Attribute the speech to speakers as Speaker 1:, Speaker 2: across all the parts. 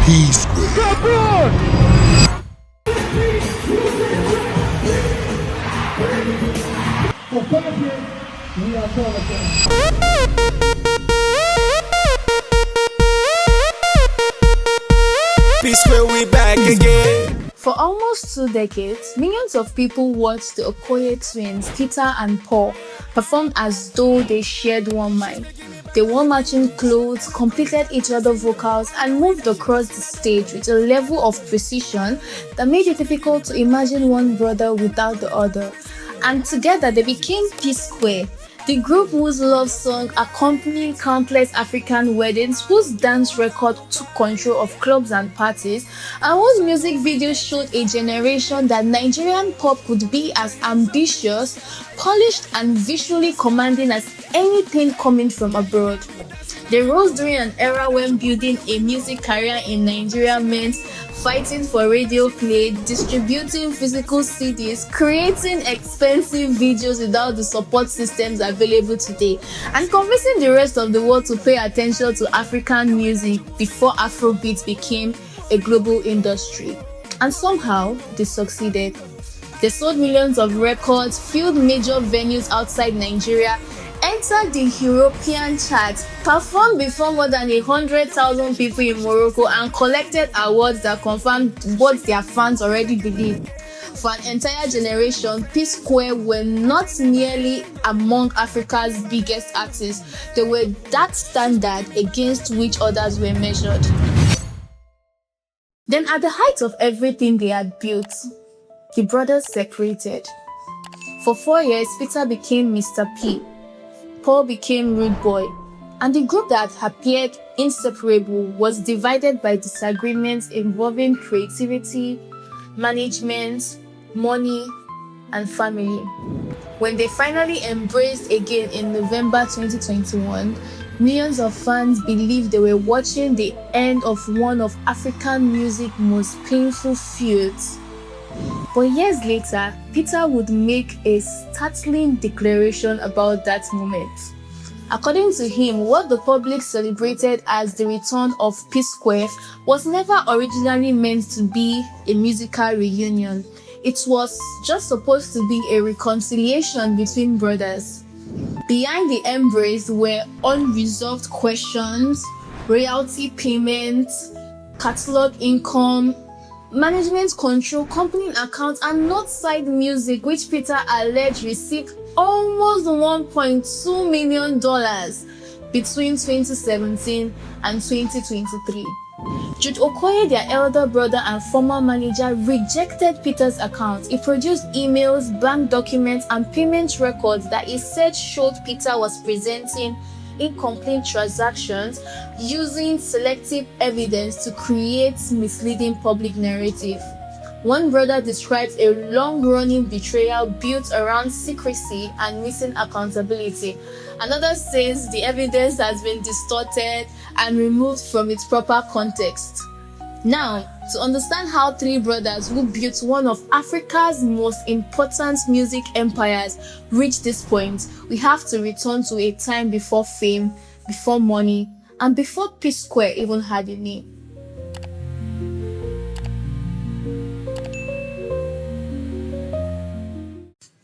Speaker 1: Peace with.
Speaker 2: Peace Square, we back again.
Speaker 3: For almost 2 decades, millions of people watched the Okoye twins, Peter and Paul, perform as though they shared one mind. They wore matching clothes, completed each other's vocals, and moved across the stage with a level of precision that made it difficult to imagine one brother without the other. And together they became P Square, the group whose love song accompanied countless African weddings, whose dance record took control of clubs and parties, and whose music videos showed a generation that Nigerian pop could be as ambitious, polished, and visually commanding as anything coming from abroad. They rose during an era when building a music career in Nigeria meant fighting for radio play, distributing physical CDs, creating expensive videos without the support systems available today, and convincing the rest of the world to pay attention to African music before Afrobeats became a global industry. And somehow, they succeeded. They sold millions of records, filled major venues outside Nigeria, entered the European charts, performed before more than 100,000 people in Morocco, and collected awards that confirmed what their fans already believed. For an entire generation, P Square were not merely among Africa's biggest artists, they were that standard against which others were measured. Then at the height of everything they had built, the brothers separated. For 4 years, Peter became Mr. P, Paul became Rudeboy, and the group that appeared inseparable was divided by disagreements involving creativity, management, money, and family. When they finally embraced again in November 2021, millions of fans believed they were watching the end of one of African music's most painful feuds. But years later, Peter would make a startling declaration about that moment. According to him, what the public celebrated as the return of P Square was never originally meant to be a musical reunion. It was just supposed to be a reconciliation between brothers. Behind the embrace were unresolved questions, royalty payments, catalog income, management control, company accounts, and Northside music, which Peter alleged received almost $1.2 million between 2017 and 2023. Jude Okoye, their elder brother and former manager, rejected Peter's account. He produced emails, bank documents, and payment records that he said showed Peter was presenting incomplete transactions using selective evidence to create misleading public narrative. One brother describes a long-running betrayal built around secrecy and missing accountability. Another says the evidence has been distorted and removed from its proper context. Now, to understand how three brothers who built one of Africa's most important music empires reached this point, we have to return to a time before fame, before money, and before P Square even had a name.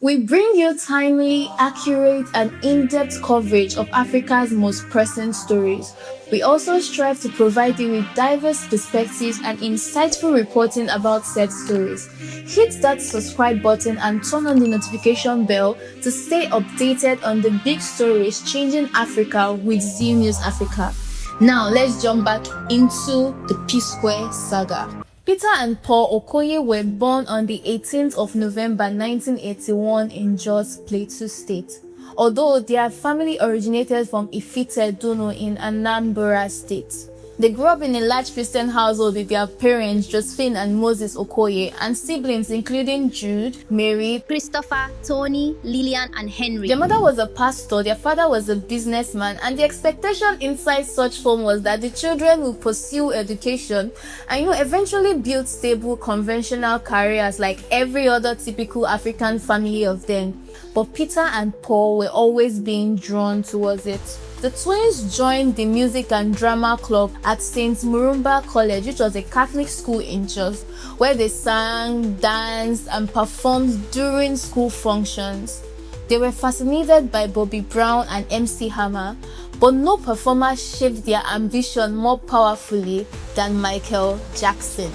Speaker 3: We bring you timely, accurate, and in-depth coverage of Africa's most pressing stories. We also strive to provide you with diverse perspectives and insightful reporting about said stories. Hit that subscribe button and turn on the notification bell to stay updated on the big stories changing Africa with Zeal News Africa. Now let's jump back into the P Square saga. Peter and Paul Okoye were born on the 18th of November 1981 in Jos, Plateau State. Although their family originated from Ifite Dono in Anambra State. They grew up in a large Christian household with their parents, Josephine and Moses Okoye, and siblings including Jude, Mary,
Speaker 4: Christopher, Tony, Lillian, and Henry.
Speaker 3: Their mother was a pastor, their father was a businessman, and the expectation inside such home was that the children would pursue education and eventually build stable, conventional careers like every other typical African family of them. But Peter and Paul were always being drawn towards it. The twins joined the music and drama club at St. Murumba College, which was a Catholic school in Jos, where they sang, danced, and performed during school functions. They were fascinated by Bobby Brown and MC Hammer, but no performer shaped their ambition more powerfully than Michael Jackson.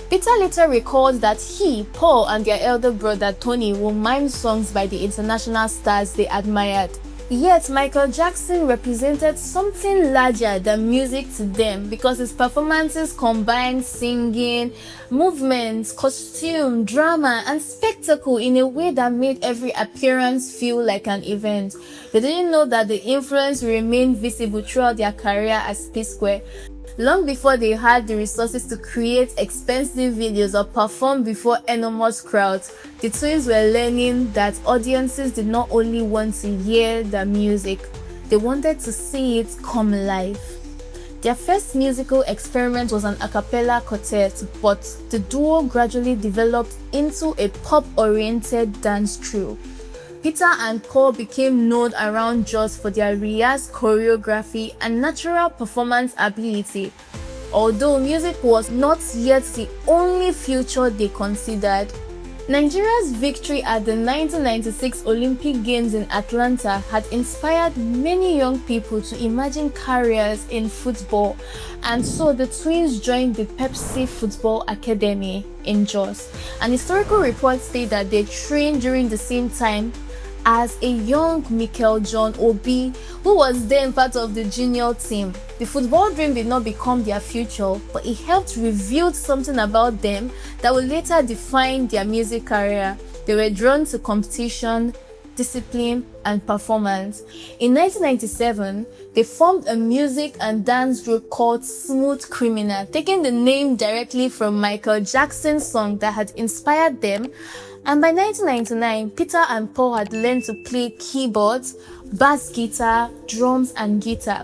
Speaker 3: Peter later recalled that he, Paul, and their elder brother Tony would mime songs by the international stars they admired. Yet Michael Jackson represented something larger than music to them because his performances combined singing, movements, costume, drama, and spectacle in a way that made every appearance feel like an event. They didn't know that the influence remained visible throughout their career as P-Square. Long before they had the resources to create expensive videos or perform before enormous crowds, the twins were learning that audiences did not only want to hear the music, they wanted to see it come live. Their first musical experiment was an a cappella quartet, but the duo gradually developed into a pop-oriented dance trio. Peter and Paul became known around Jos for their rehearsed choreography and natural performance ability. Although music was not yet the only future they considered, Nigeria's victory at the 1996 Olympic Games in Atlanta had inspired many young people to imagine careers in football, and so the twins joined the Pepsi Football Academy in Jos. An historical report states that they trained during the same time as a young Michael John Obi, who was then part of the junior team. The football dream did not become their future, but it helped reveal something about them that would later define their music career. They were drawn to competition, discipline, and performance. In 1997, they formed a music and dance group called Smooth Criminal, taking the name directly from Michael Jackson's song that had inspired them. And by 1999, Peter and Paul had learned to play keyboards, bass guitar, drums, and guitar.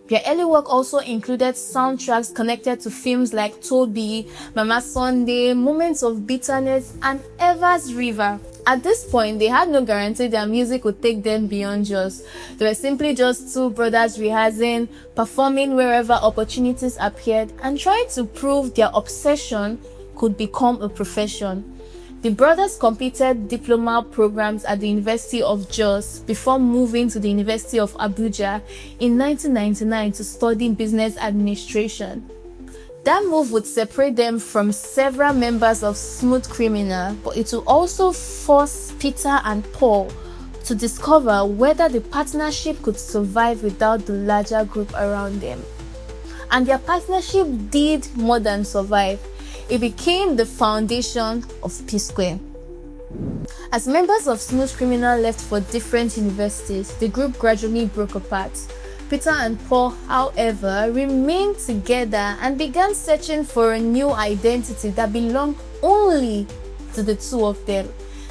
Speaker 3: Their early work also included soundtracks connected to films like Toby, Mama Sunday, Moments of Bitterness, and Evers River. At this point, they had no guarantee their music would take them beyond Jos. They were simply just two brothers rehearsing, performing wherever opportunities appeared, and trying to prove their obsession could become a profession. The brothers completed diploma programs at the University of Jos before moving to the University of Abuja in 1999 to study business administration. That move would separate them from several members of Smooth Criminal, but it would also force Peter and Paul to discover whether the partnership could survive without the larger group around them. And their partnership did more than survive. It became the foundation of P-Square. As members of Smooth Criminal left for different universities, the group gradually broke apart. Peter and Paul, however, remained together and began searching for a new identity that belonged only to the two of them.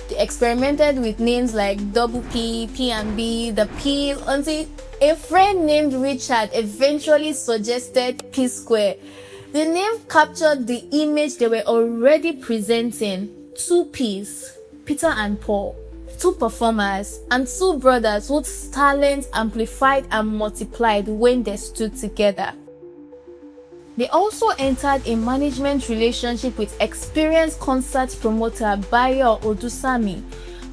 Speaker 3: They experimented with names like Double P, P&B, the P, until a friend named Richard eventually suggested P-Square. The name captured the image they were already presenting: two P's, Peter and Paul, two performers, and two brothers whose talent amplified and multiplied when they stood together. They also entered a management relationship with experienced concert promoter Bayo Odusami,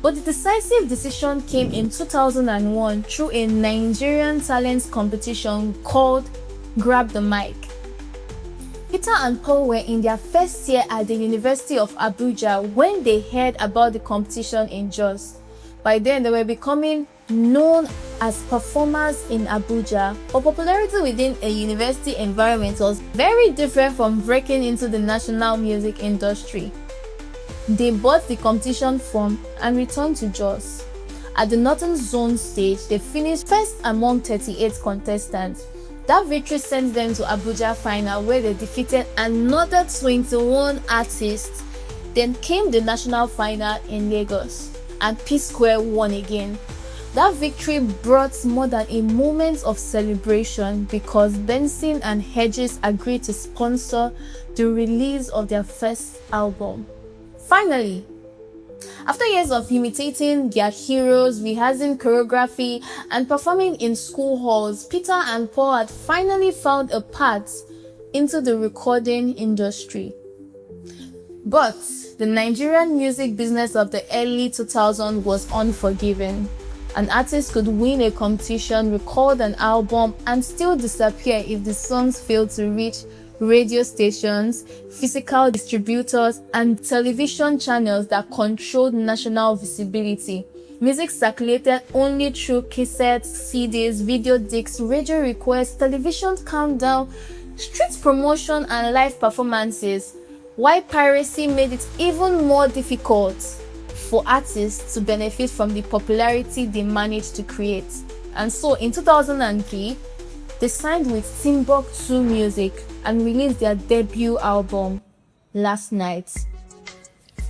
Speaker 3: but the decisive decision came in 2001 through a Nigerian talent competition called Grab the Mic. Peter and Paul were in their first year at the University of Abuja when they heard about the competition in Jos. By then, they were becoming known as performers in Abuja, but popularity within a university environment was very different from breaking into the national music industry. They bought the competition form and returned to Jos. At the Northern Zone stage, they finished first among 38 contestants. That victory sent them to Abuja final, where they defeated another 21 artists. Then came the national final in Lagos, and P-Square won again. That victory brought more than a moment of celebration because Benson and Hedges agreed to sponsor the release of their first album. Finally, After years of imitating their heroes, rehearsing choreography, and performing in school halls, Peter and Paul had finally found a path into the recording industry. But the Nigerian music business of the early 2000s was unforgiving. An artist could win a competition, record an album, and still disappear if the songs failed to reach radio stations, physical distributors, and television channels that controlled national visibility. Music circulated only through cassettes, CDs, video discs, radio requests, television countdown, street promotion, and live performances, while piracy made it even more difficult for artists to benefit from the popularity they managed to create. And so in 2003, they signed with Timbuktu Music and released their debut album, Last Night.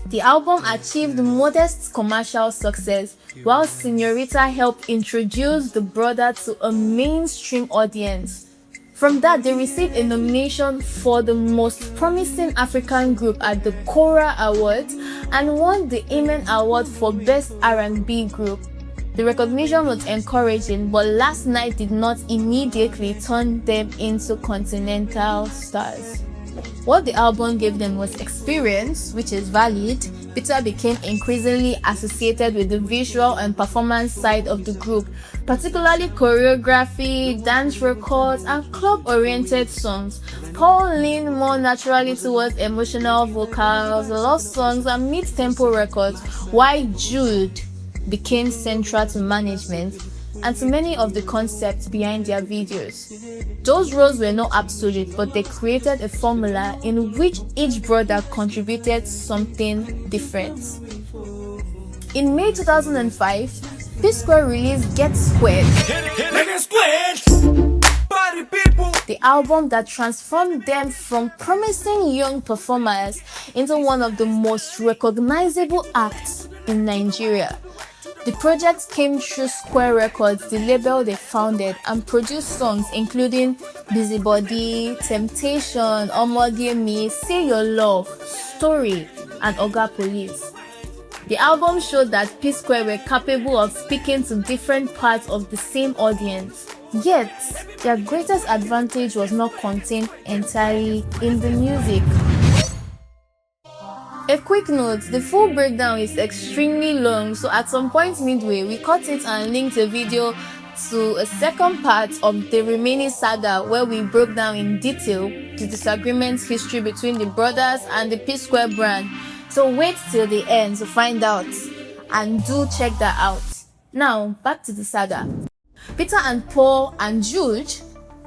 Speaker 3: The album achieved modest commercial success, while Señorita helped introduce the brother to a mainstream audience. From that, they received a nomination for the Most Promising African Group at the Cora Awards and won the Amen Award for Best R&B Group. The recognition was encouraging, but Last Night did not immediately turn them into continental stars. What the album gave them was experience, which is valid. Peter became increasingly associated with the visual and performance side of the group, particularly choreography, dance records, and club-oriented songs. Paul leaned more naturally towards emotional vocals, love songs, and mid-tempo records, while Jude became central to management and to many of the concepts behind their videos. Those roles were not absolute, but they created a formula in which each brother contributed something different. In May 2005, P Square released Get Squared, the album that transformed them from promising young performers into one of the most recognizable acts in Nigeria. The project came through Square Records, the label they founded, and produced songs including Busybody, Temptation, Omoge Me, Say Your Love, Story, and Oga Police. The album showed that P Square were capable of speaking to different parts of the same audience. Yet, their greatest advantage was not contained entirely in the music. A quick note, the full breakdown is extremely long, so at some point midway, we cut it and linked a video to a second part of the remaining saga where we broke down in detail the disagreements history between the brothers and the P Square brand. So wait till the end to find out, and do check that out. Now, back to the saga. Peter and Paul and Jude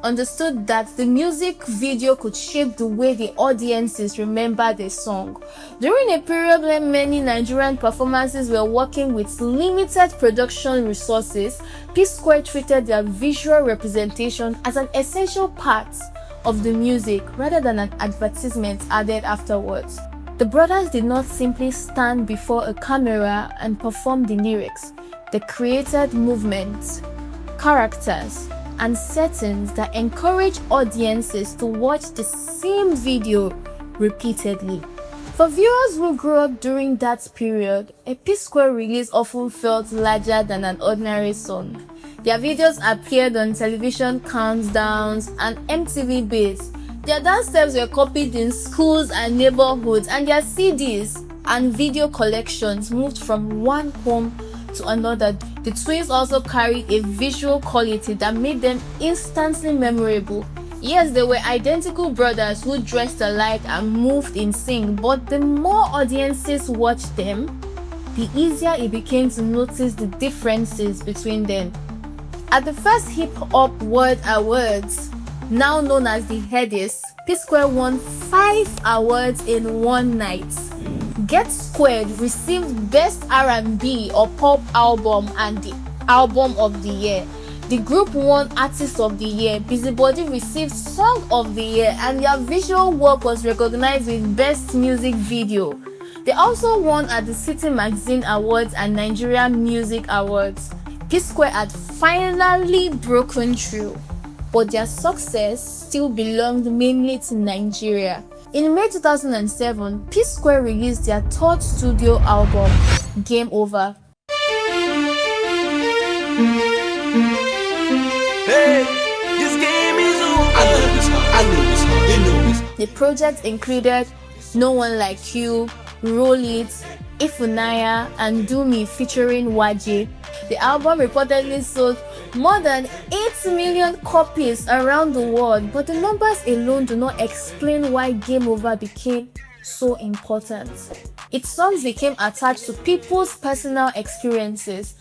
Speaker 3: understood that the music video could shape the way the audiences remember the song. During a period when many Nigerian performances were working with limited production resources, P Square treated their visual representation as an essential part of the music rather than an advertisement added afterwards. The brothers did not simply stand before a camera and perform the lyrics. They created movements, characters, and settings that encourage audiences to watch the same video repeatedly. For viewers who grew up during that period, a P Square release often felt larger than an ordinary song. Their videos appeared on television countdowns and MTV Base. Their dance steps were copied in schools and neighborhoods, and their CDs and video collections moved from one home to another. The twins also carried a visual quality that made them instantly memorable. Yes, they were identical brothers who dressed alike and moved in sync, but the more audiences watched them, the easier it became to notice the differences between them. At the first Hip Hop World Awards, now known as the Headies, P Square won 5 awards in one night. Get Squared received Best R&B or Pop Album and the Album of the Year. The group won Artist of the Year. Busybody received Song of the Year, and their visual work was recognized with Best Music Video. They also won at the City Magazine Awards and Nigerian Music Awards. P Square had finally broken through, but their success still belonged mainly to Nigeria. In May 2007, P Square released their third studio album, Gameover.
Speaker 2: Hey, this game is over. I know this hard. They know this.
Speaker 3: The project included No One Like You, Roll It, Ifunaya, and Do Me featuring Waje. The album reportedly sold more than 8 million copies around the world, but the numbers alone do not explain why Gameover became so important. Its songs became attached to people's personal experiences.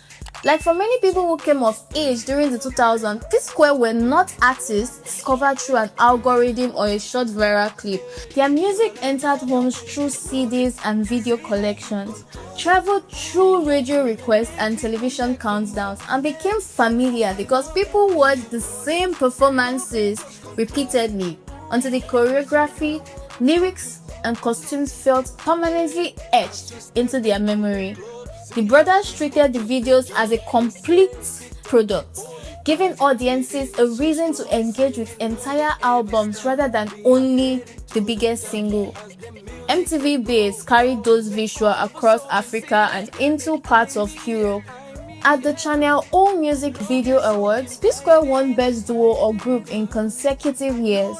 Speaker 3: Like for many people who came of age during the 2000s, P-Square were not artists discovered through an algorithm or a short viral clip. Their music entered homes through CDs and video collections, traveled through radio requests and television countdowns, and became familiar because people watched the same performances repeatedly until the choreography, lyrics, and costumes felt permanently etched into their memory. The brothers treated the videos as a complete product, giving audiences a reason to engage with entire albums rather than only the biggest single. MTV Base carried those visuals across Africa and into parts of Europe. At the Channel O Music Video Awards, P-Square won Best Duo or Group in consecutive years,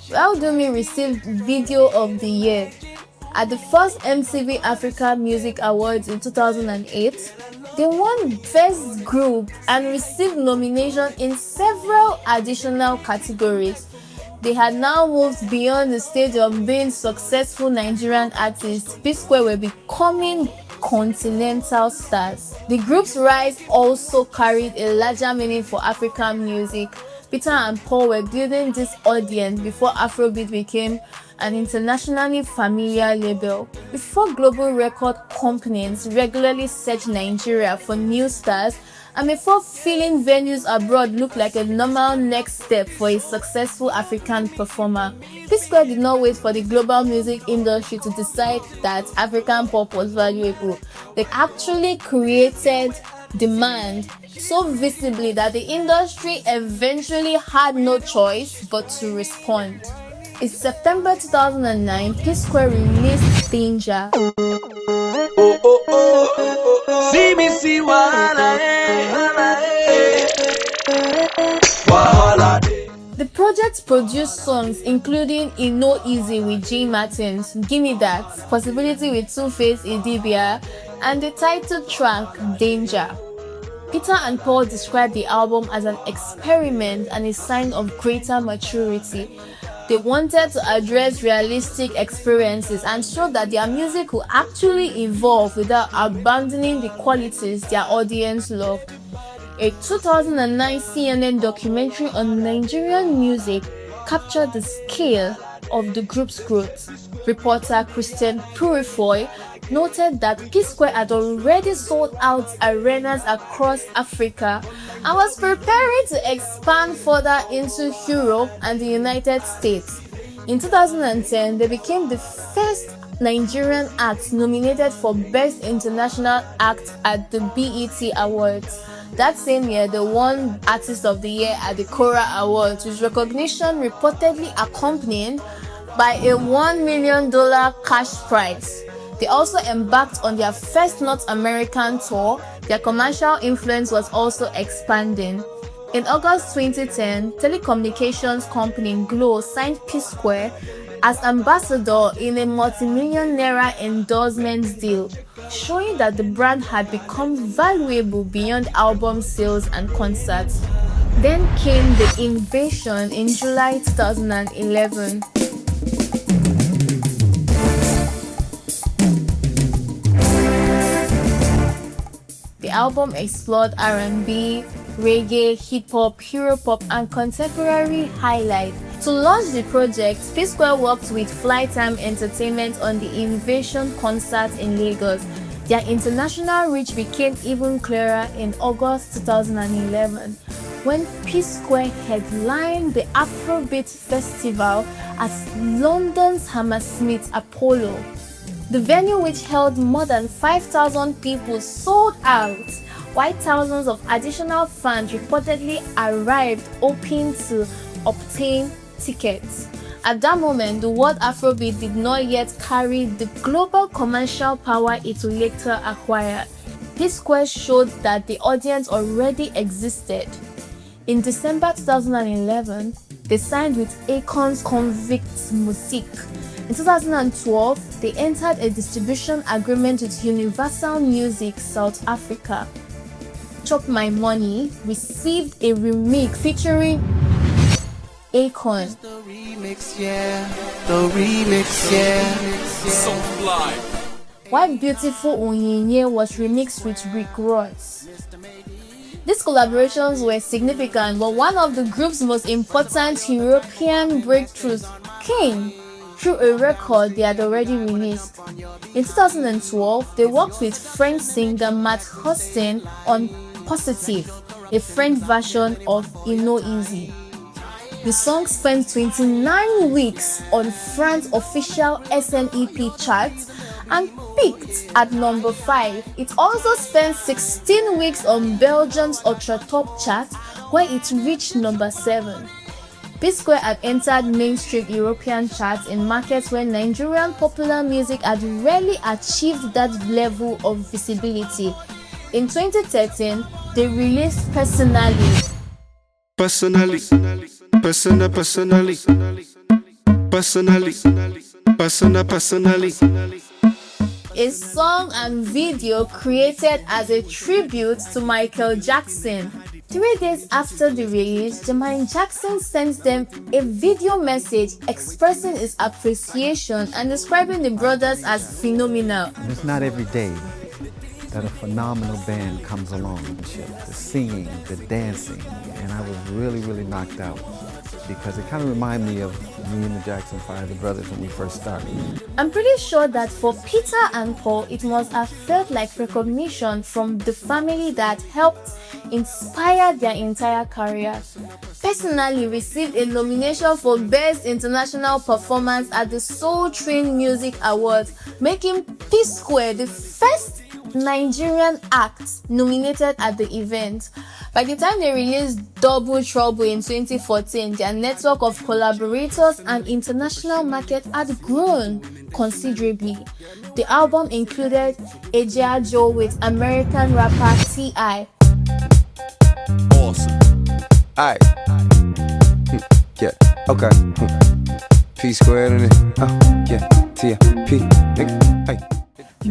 Speaker 3: while Do Me received Video of the Year. At the first MTV Africa Music Awards in 2008, they won Best Group and received nomination in several additional categories. They had now moved beyond the stage of being successful Nigerian artists. P-Square were becoming continental stars. The group's rise also carried a larger meaning for African music. Peter and Paul were building this audience before Afrobeats became an internationally familiar label. Before global record companies regularly searched Nigeria for new stars, and before filling venues abroad looked like a normal next step for a successful African performer, P-Square did not wait for the global music industry to decide that African pop was valuable. They actually created demand so visibly that the industry eventually had no choice but to respond. In September 2009, P-Square released Danger.
Speaker 2: See me see wahala,
Speaker 3: The project produced songs including E No Easy with J Martins, Gimme That, Possibility with Two-Face Idibia, and the title track Danger. Peter and Paul described the album as an experiment and a sign of greater maturity. They wanted to address realistic experiences and show that their music could actually evolve without abandoning the qualities their audience loved. A 2009 CNN documentary on Nigerian music captured the scale of the group's growth. Reporter Christian Purifoy noted that P-Square had already sold out arenas across Africa and was preparing to expand further into Europe and the United States. In 2010, they became the first Nigerian act nominated for Best International Act at the BET Awards. That same year, they won Artist of the Year at the Cora Awards, with recognition reportedly accompanied by a $1 million cash prize. They also embarked on their first North American tour. Their commercial influence was also expanding. In August 2010, telecommunications company Glo signed P-Square as ambassador in a multi-million naira endorsement deal, showing that the brand had become valuable beyond album sales and concerts. Then came the invasion in July 2011. The album explored R&B, reggae, hip-hop, Europop, and contemporary highlights. To launch the project, P-Square worked with Flytime Entertainment on the Invasion concert in Lagos. Their international reach became even clearer in August 2011, when P-Square headlined the Afrobeats Festival at London's Hammersmith Apollo. The venue, which held more than 5,000 people, sold out, while thousands of additional fans reportedly arrived hoping to obtain tickets. At that moment, the word Afrobeat did not yet carry the global commercial power it would later acquire. P-Square showed that the audience already existed. In December 2011, they signed with Akon's Convict Music. In 2012, they entered a distribution agreement with Universal Music South Africa. Chop My Money received a remix featuring Akon.
Speaker 2: The remix, yeah. The remix, yeah.
Speaker 1: So fly.
Speaker 3: While Beautiful Onyinye was remixed with Rick Ross. These collaborations were significant, but one of the group's most important European breakthroughs came through a record they had already released. In 2012, they worked with French singer Matt Huston on Positive, a French version of E No Easy. The song spent 29 weeks on France's official SNEP chart and peaked at number 5. It also spent 16 weeks on Belgium's Ultra Top chart, where it reached number 7. P-Square had entered mainstream European charts in markets where Nigerian popular music had rarely achieved that level of visibility. In 2013, they released Personally.
Speaker 5: Personally, personally,
Speaker 3: A song and video created as a tribute to Michael Jackson. 3 days after the release, Jermaine Jackson sent them a video message expressing his appreciation and describing the brothers as phenomenal.
Speaker 6: It's not every day that a phenomenal band comes along. The singing, the dancing, and I was really knocked out because it kind of reminded me of me and the Jackson 5, the brothers, when we first started.
Speaker 3: I'm pretty sure that for Peter and Paul, it must have felt like recognition from the family that helped inspire their entire career. Personally received a nomination for Best International Performance at the Soul Train Music Awards, making P-Square the first Nigerian act nominated at the event. By the time they released Double Trouble in 2014, their network of collaborators and international market had grown considerably. The album included Ejeajo with American rapper T.I.
Speaker 7: Awesome. Alright. Yeah, okay. P squared in it. Yeah, T-I-P, nigga. Hey.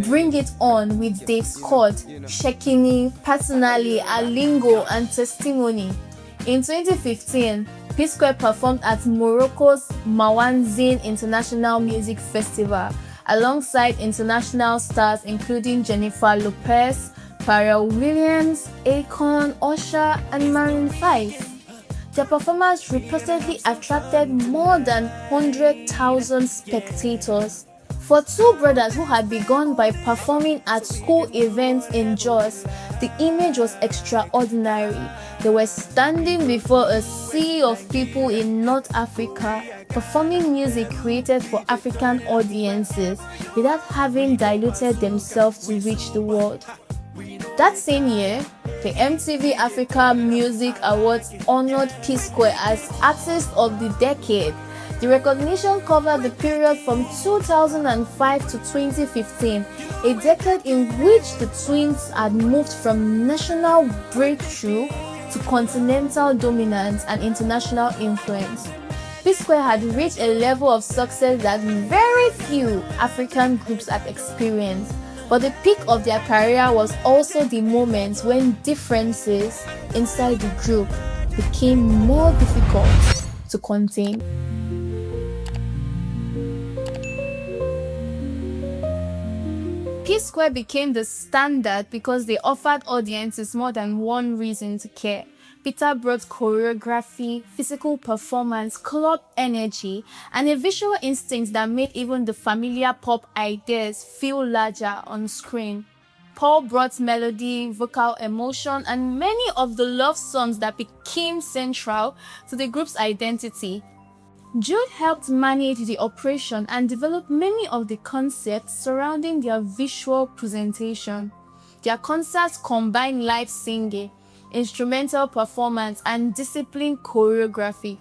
Speaker 3: Bring It On with Dave Scott, Shekini, Personally, Alingo, and Testimony. In 2015, P-Square performed at Morocco's Mawanzin International Music Festival alongside international stars including Jennifer Lopez, Pharrell Williams, Akon, Usher, and Maroon 5. Their performance reportedly attracted more than 100,000 spectators. For two brothers who had begun by performing at school events in Jos, the image was extraordinary. They were standing before a sea of people in North Africa, performing music created for African audiences without having diluted themselves to reach the world. That same year, the MTV Africa Music Awards honored P-Square as Artist of the Decade. The recognition covered the period from 2005 to 2015, a decade in which the twins had moved from national breakthrough to continental dominance and international influence. P-Square had reached a level of success that very few African groups had experienced. But the peak of their career was also the moment when differences inside the group became more difficult to contain. P-Square became the standard because they offered audiences more than one reason to care. Peter brought choreography, physical performance, club energy, and a visual instinct that made even the familiar pop ideas feel larger on screen. Paul brought melody, vocal emotion, and many of the love songs that became central to the group's identity. Jude helped manage the operation and develop many of the concepts surrounding their visual presentation. Their concerts combine live singing, instrumental performance, and disciplined choreography.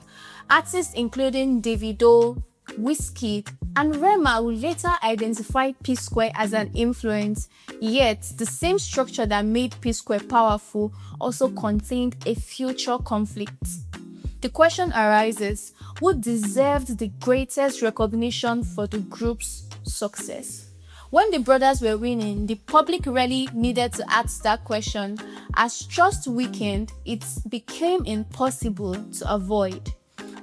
Speaker 3: Artists including Davido, Wizkid, and Rema will later identify P Square as an influence, yet the same structure that made P Square powerful also contained a future conflict. The question arises, who deserved the greatest recognition for the group's success? When the brothers were winning, the public really needed to ask that question. As trust weakened, it became impossible to avoid.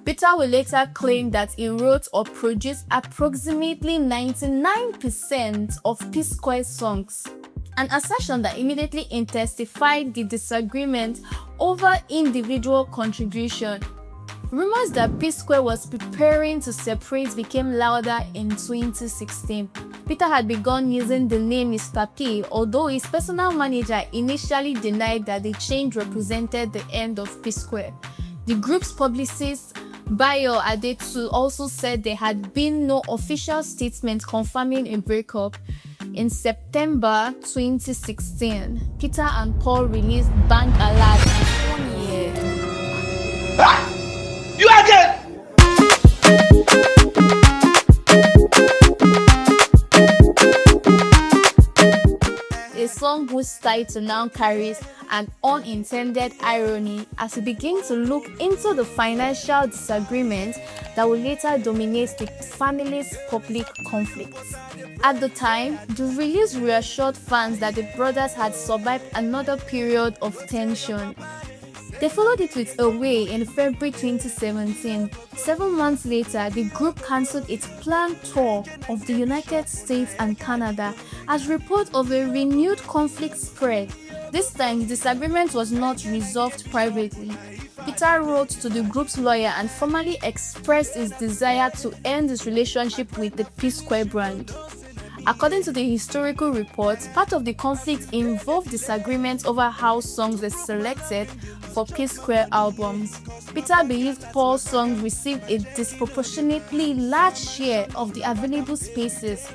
Speaker 3: Peter will later claim that he wrote or produced approximately 99% of P Square's songs, an assertion that immediately intensified the disagreement over individual contribution. Rumors that P Square was preparing to separate became louder in 2016. Peter had begun using the name Mr. P, although his personal manager initially denied that the change represented the end of P Square. The group's publicist, Bayo Adetu, also said there had been no official statement confirming a breakup. In September 2016, Peter and Paul released Bank Alert.
Speaker 2: You again!
Speaker 3: A song whose title now carries an unintended irony as we begin to look into the financial disagreements that will later dominate the family's public conflicts. At the time, the release reassured fans that the brothers had survived another period of tension. They followed it with Away in February 2017. 7 months later, the group cancelled its planned tour of the United States and Canada as report of a renewed conflict spread. This time, the disagreement was not resolved privately. Peter wrote to the group's lawyer and formally expressed his desire to end his relationship with the P Square brand. According to the historical reports, part of the conflict involved disagreements over how songs were selected for P Square albums. Peter believed Paul's songs received a disproportionately large share of the available spaces,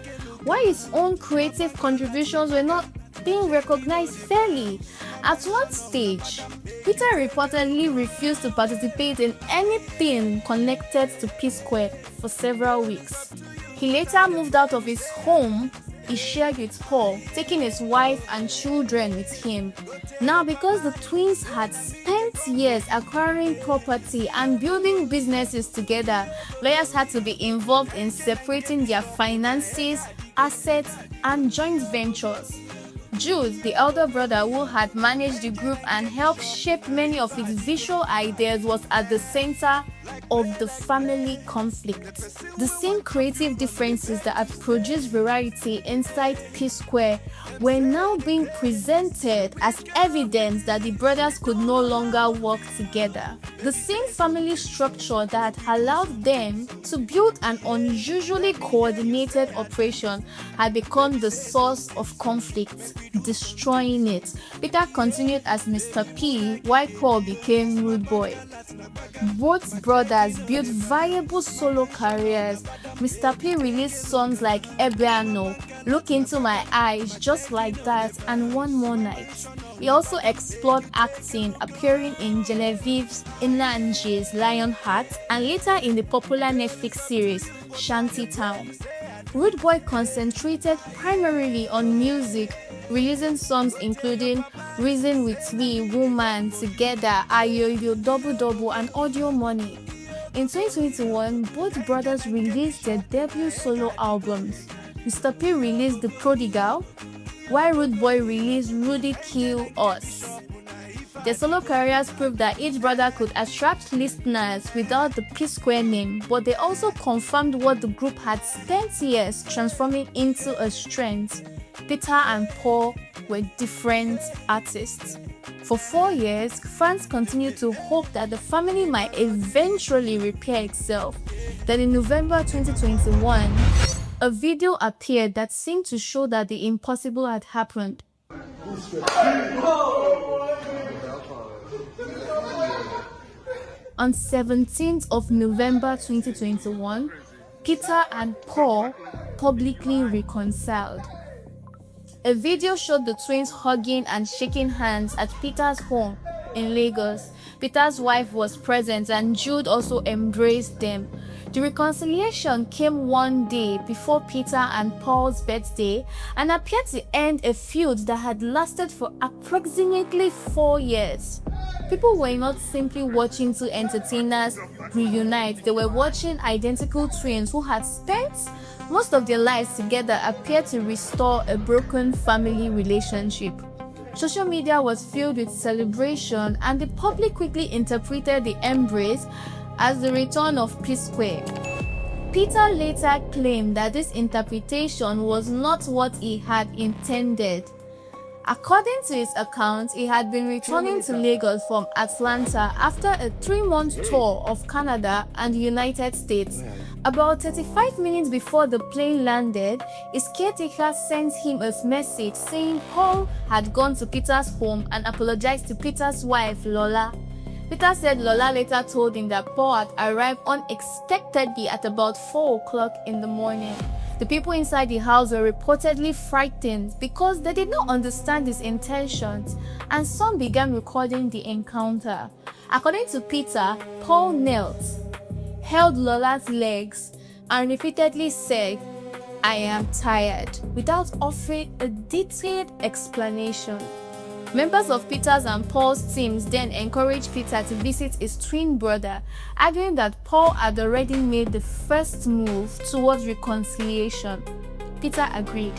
Speaker 3: while his own creative contributions were not being recognized fairly. At one stage, Peter reportedly refused to participate in anything connected to P Square for several weeks. He later moved out of his home he shared with Paul, taking his wife and children with him. Now, because the twins had spent years acquiring property and building businesses together, lawyers had to be involved in separating their finances, assets, and joint ventures. Jude, the elder brother who had managed the group and helped shape many of its visual ideas, was at the center of the family conflict. The same creative differences that had produced variety inside P Square were now being presented as evidence that the brothers could no longer work together. The same family structure that allowed them to build an unusually coordinated operation had become the source of conflict, destroying it. Peter continued as Mr. P, while Paul became Rudeboy. Both brothers built viable solo careers. Mr. P released songs like Ebeano, Look Into My Eyes, Just Like That, and One More Night. He also explored acting, appearing in Genevieve's Inanji's Lionheart, and later in the popular Netflix series Shantytown. Rudeboy concentrated primarily on music, releasing songs including Reason With Me, Woman, Together, Ayoyo, Double Double, and Audio Money. In 2021, both brothers released their debut solo albums. Mr. P released The Prodigal, while Rudeboy released Rudy Kill Us. Their solo careers proved that each brother could attract listeners without the P Square name, but they also confirmed what the group had spent years transforming into a strength. Peter and Paul were different artists. For 4 years, fans continued to hope that the family might eventually repair itself. Then in November 2021, a video appeared that seemed to show that the impossible had happened. On 17th of November 2021, Peter and Paul publicly reconciled. A video showed the twins hugging and shaking hands at Peter's home, in Lagos. Peter's wife was present and Jude also embraced them. The reconciliation came one day before Peter and Paul's birthday and appeared to end a feud that had lasted for approximately 4 years. People were not simply watching two entertainers reunite, they were watching identical twins who had spent most of their lives together appear to restore a broken family relationship. Social media was filled with celebration and the public quickly interpreted the embrace as the return of P Square. Peter later claimed that this interpretation was not what he had intended. According to his account, he had been returning to Lagos from Atlanta after a 3-month tour of Canada and the United States. About 35 minutes before the plane landed, his caretaker sent him a message saying Paul had gone to Peter's home and apologized to Peter's wife, Lola. Peter said Lola later told him that Paul had arrived unexpectedly at about 4 o'clock in the morning. The people inside the house were reportedly frightened because they did not understand his intentions, and some began recording the encounter. According to Peter, Paul knelt, held Lola's legs, and repeatedly said, "I am tired," without offering a detailed explanation. Members of Peter's and Paul's teams then encouraged Peter to visit his twin brother, arguing that Paul had already made the first move towards reconciliation. Peter agreed.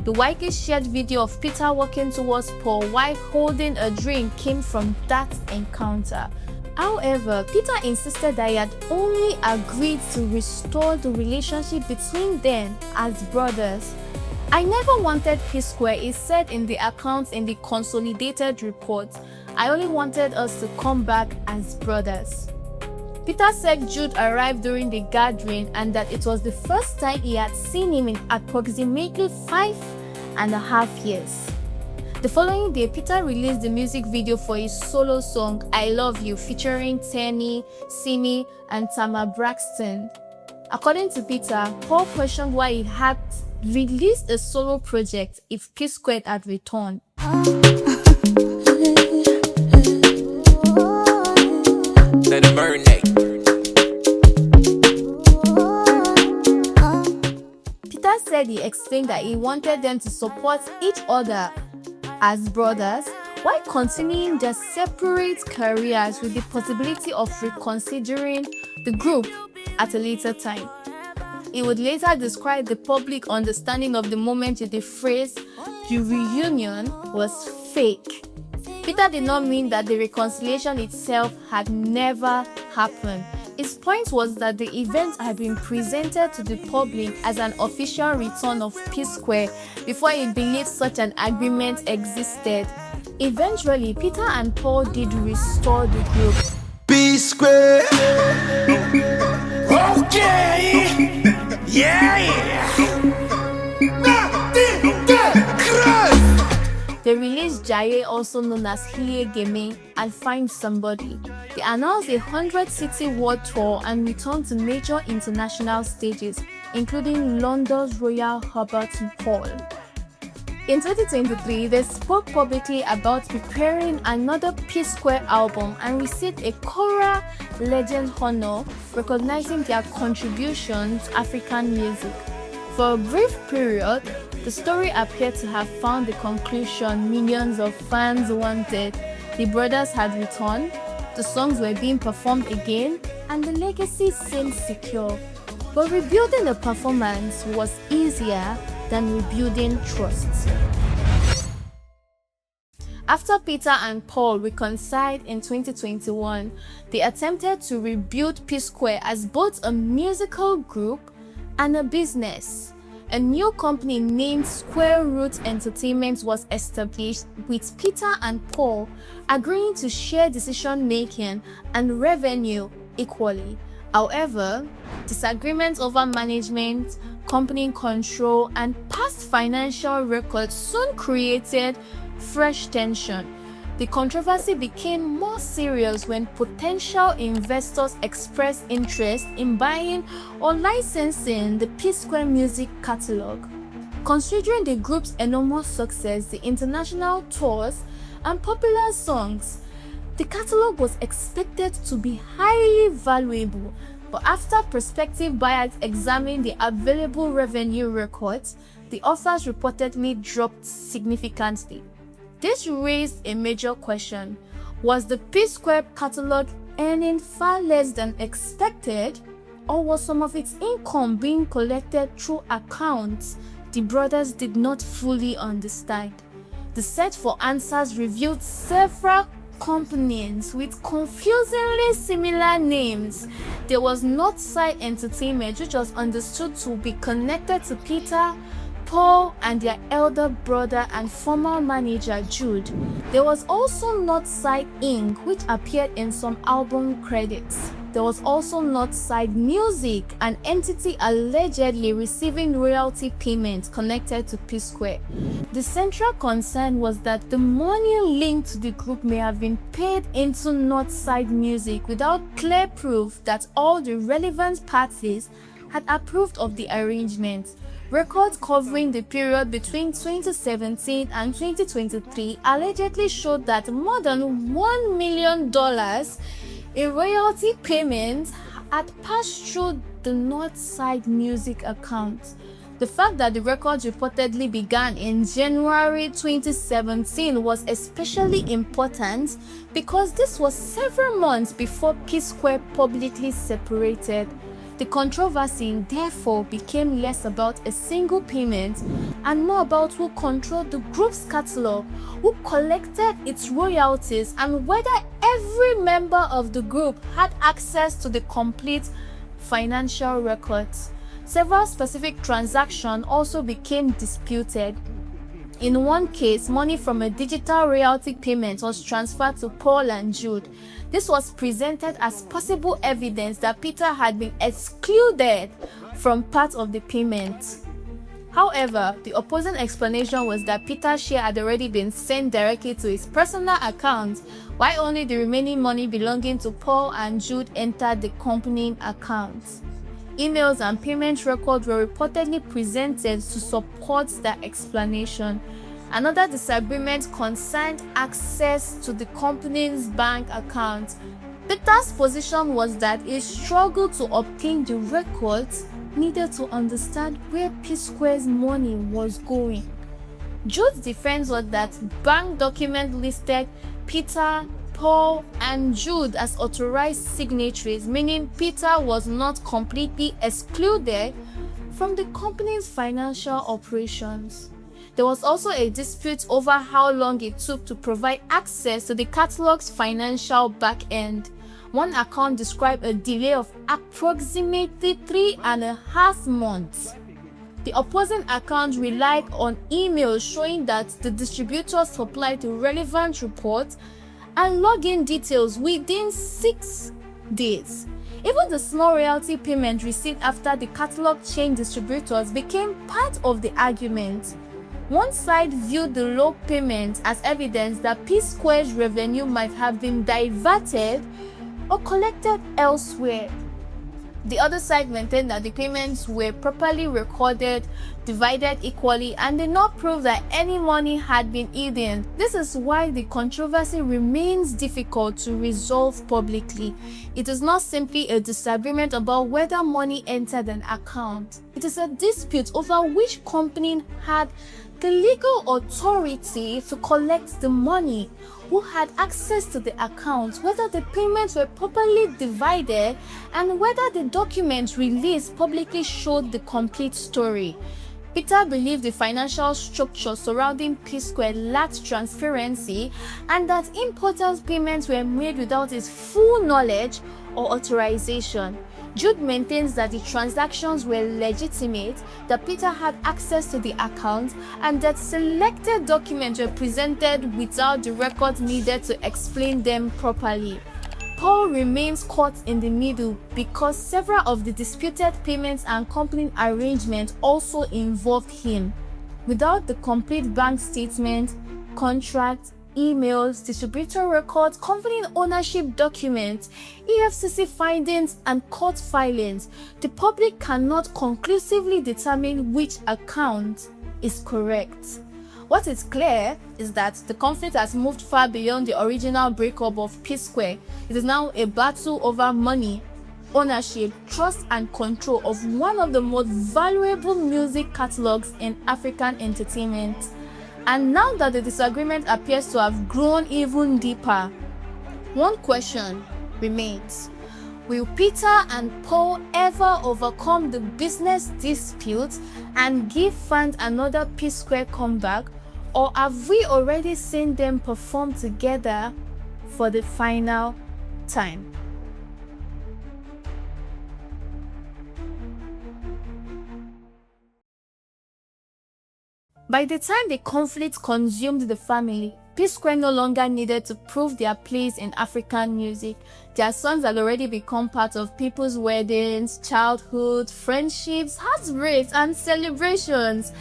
Speaker 3: The widely shared video of Peter walking towards Paul while holding a drink came from that encounter. However, Peter insisted that he had only agreed to restore the relationship between them as brothers. "I never wanted P Square," he said in the accounts in the consolidated report. "I only wanted us to come back as brothers." Peter said Jude arrived during the gathering and that it was the first time he had seen him in approximately 5.5 years. The following day, Peter released the music video for his solo song, "I Love You," featuring Tenny, Simi, and Tama Braxton. According to Peter, Paul questioned why he had released a solo project if P Squared had returned.
Speaker 2: Let it marinate.
Speaker 3: Peter said he explained that he wanted them to support each other as brothers while continuing their separate careers with the possibility of reconsidering the group at a later time. He would later describe the public understanding of the moment with the phrase, "The reunion was fake." Peter did not mean that the reconciliation itself had never happened. His point was that the event had been presented to the public as an official return of P Square before he believed such an agreement existed. Eventually, Peter and Paul did restore the group.
Speaker 7: P Square.
Speaker 2: Okay. Yeah.
Speaker 3: They released Jaye, also known as Hilie Game, and Find Somebody. They announced a 100-city world tour and returned to major international stages, including London's Royal Albert Hall. In 2023, they spoke publicly about preparing another P Square album and received a Kora Legend honor, recognizing their contribution to African music. For a brief period, the story appeared to have found the conclusion millions of fans wanted. The brothers had returned, the songs were being performed again, and the legacy seemed secure. But rebuilding the performance was easier than rebuilding trust. After Peter and Paul reconciled in 2021, they attempted to rebuild P Square as both a musical group and a business. A new company named Square Root Entertainment was established, with Peter and Paul agreeing to share decision-making and revenue equally. However, disagreements over management, company control, and past financial records soon created fresh tension. The controversy became more serious when potential investors expressed interest in buying or licensing the P Square music catalog. Considering the group's enormous success, the international tours, and popular songs, The catalog was expected to be highly valuable, but after prospective buyers examined the available revenue records, the offers reportedly dropped significantly. This raised a major question. Was the P-Square catalog earning far less than expected, or was some of its income being collected through accounts the brothers did not fully understand? The search for answers revealed several companies with confusingly similar names. There was Northside Entertainment, which was understood to be connected to Peter, Paul, and their elder brother and former manager Jude. There was also Northside Inc., which appeared in some album credits. There was also Northside Music, an entity allegedly receiving royalty payments connected to P-Square. The central concern was that the money linked to the group may have been paid into Northside Music without clear proof that all the relevant parties had approved of the arrangement. Records covering the period between 2017 and 2023 allegedly showed that more than $1 million in royalty payments had passed through the Northside Music account. The fact that the records reportedly began in January 2017 was especially important because this was several months before P-Square publicly separated. The controversy therefore became less about a single payment and more about who controlled the group's catalog, who collected its royalties, and whether every member of the group had access to the complete financial records. Several specific transactions also became disputed. In one case, money from a digital royalty payment was transferred to Paul and Jude. This was presented as possible evidence that Peter had been excluded from part of the payment. However, the opposing explanation was that Peter's share had already been sent directly to his personal account, while only the remaining money belonging to Paul and Jude entered the company account. Emails and payment records were reportedly presented to support the explanation. Another disagreement concerned access to the company's bank account. Peter's position was that he struggled to obtain the records needed to understand where P-Square's money was going. Jude's defense was that bank documents listed Peter, Paul, and Jude as authorized signatories, meaning Peter was not completely excluded from the company's financial operations. There was also a dispute over how long it took to provide access to the catalog's financial back-end. One account described a delay of approximately 3.5 months. The opposing account relied on emails showing that the distributor supplied the relevant reports and login details within 6 days. Even the small royalty payment received after the catalog changed distributors became part of the argument. One side viewed the low payment as evidence that P-Square's revenue might have been diverted or collected elsewhere. The other side maintained that the payments were properly recorded, divided equally, and did not prove that any money had been hidden. This is why the controversy remains difficult to resolve publicly. It is not simply a disagreement about whether money entered an account. It is a dispute over which company had the legal authority to collect the money, who had access to the account, whether the payments were properly divided, and whether the documents released publicly showed the complete story. Peter believed the financial structure surrounding P-Square lacked transparency and that important payments were made without his full knowledge or authorization. Jude maintains that the transactions were legitimate, that Peter had access to the account, and that selected documents were presented without the records needed to explain them properly. Paul remains caught in the middle because several of the disputed payments and company arrangements also involved him. Without the complete bank statement, contract, emails, distributor records, company ownership documents, EFCC findings, and court filings, the public cannot conclusively determine which account is correct. What is clear is that the conflict has moved far beyond the original breakup of P Square. It is now a battle over money, ownership, trust, and control of one of the most valuable music catalogs in African entertainment. And now that the disagreement appears to have grown even deeper, one question remains. Will Peter and Paul ever overcome the business dispute and give fans another P Square comeback, or have we already seen them perform together for the final time? By the time the conflict consumed the family, P Square no longer needed to prove their place in African music. Their songs had already become part of people's weddings, childhood, friendships, heartbreaks, and celebrations.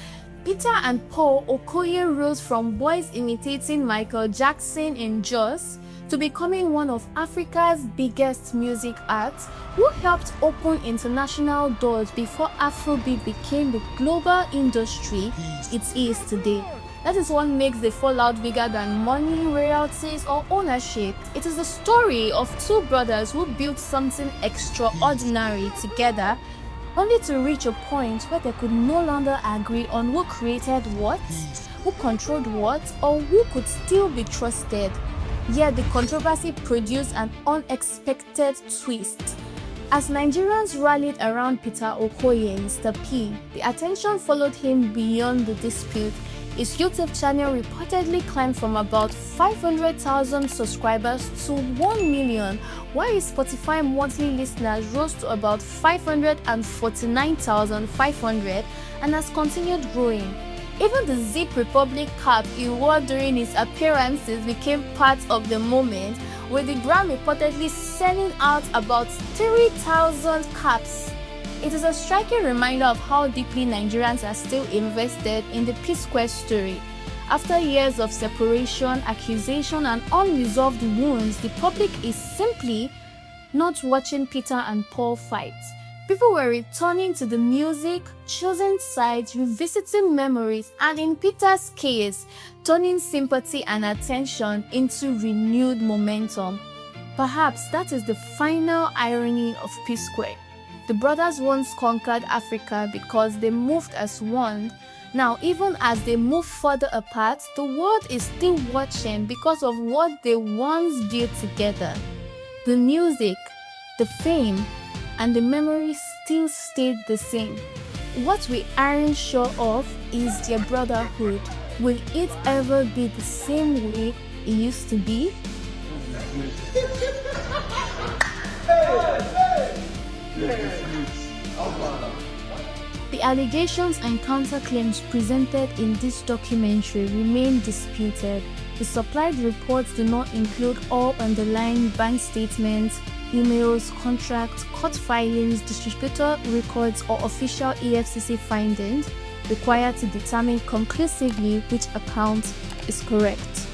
Speaker 3: Peter and Paul Okoye rose from boys imitating Michael Jackson in Jos to becoming one of Africa's biggest music acts, who helped open international doors before Afrobeat became the global industry it is today. That is what makes the fallout bigger than money, royalties, or ownership. It is the story of two brothers who built something extraordinary together, only to reach a point where they could no longer agree on who created what, who controlled what, or who could still be trusted. Yet the controversy produced an unexpected twist. As Nigerians rallied around Peter Okoye, Mr. P, the attention followed him beyond the dispute. His YouTube channel reportedly climbed from about 500,000 subscribers to 1 million, while his Spotify monthly listeners rose to about 549,500 and has continued growing. Even the Zip Republic cap he wore during his appearances became part of the moment, with the brand reportedly selling out about 3,000 caps. It is a striking reminder of how deeply Nigerians are still invested in the P Square story. After years of separation, accusation, and unresolved wounds, the public is simply not watching Peter and Paul fight. People were returning to the music, choosing sides, revisiting memories, and in Peter's case, turning sympathy and attention into renewed momentum. Perhaps that is the final irony of P Square. The brothers once conquered Africa because they moved as one. Now, even as they move further apart, the world is still watching because of what they once built together. The music, the fame, and the memories still stayed the same. What we aren't sure of is their brotherhood. Will it ever be the same way it used to be? The allegations and counterclaims presented in this documentary remain disputed. The supplied reports do not include all underlying bank statements, emails, contracts, court filings, distributor records, or official EFCC findings required to determine conclusively which account is correct.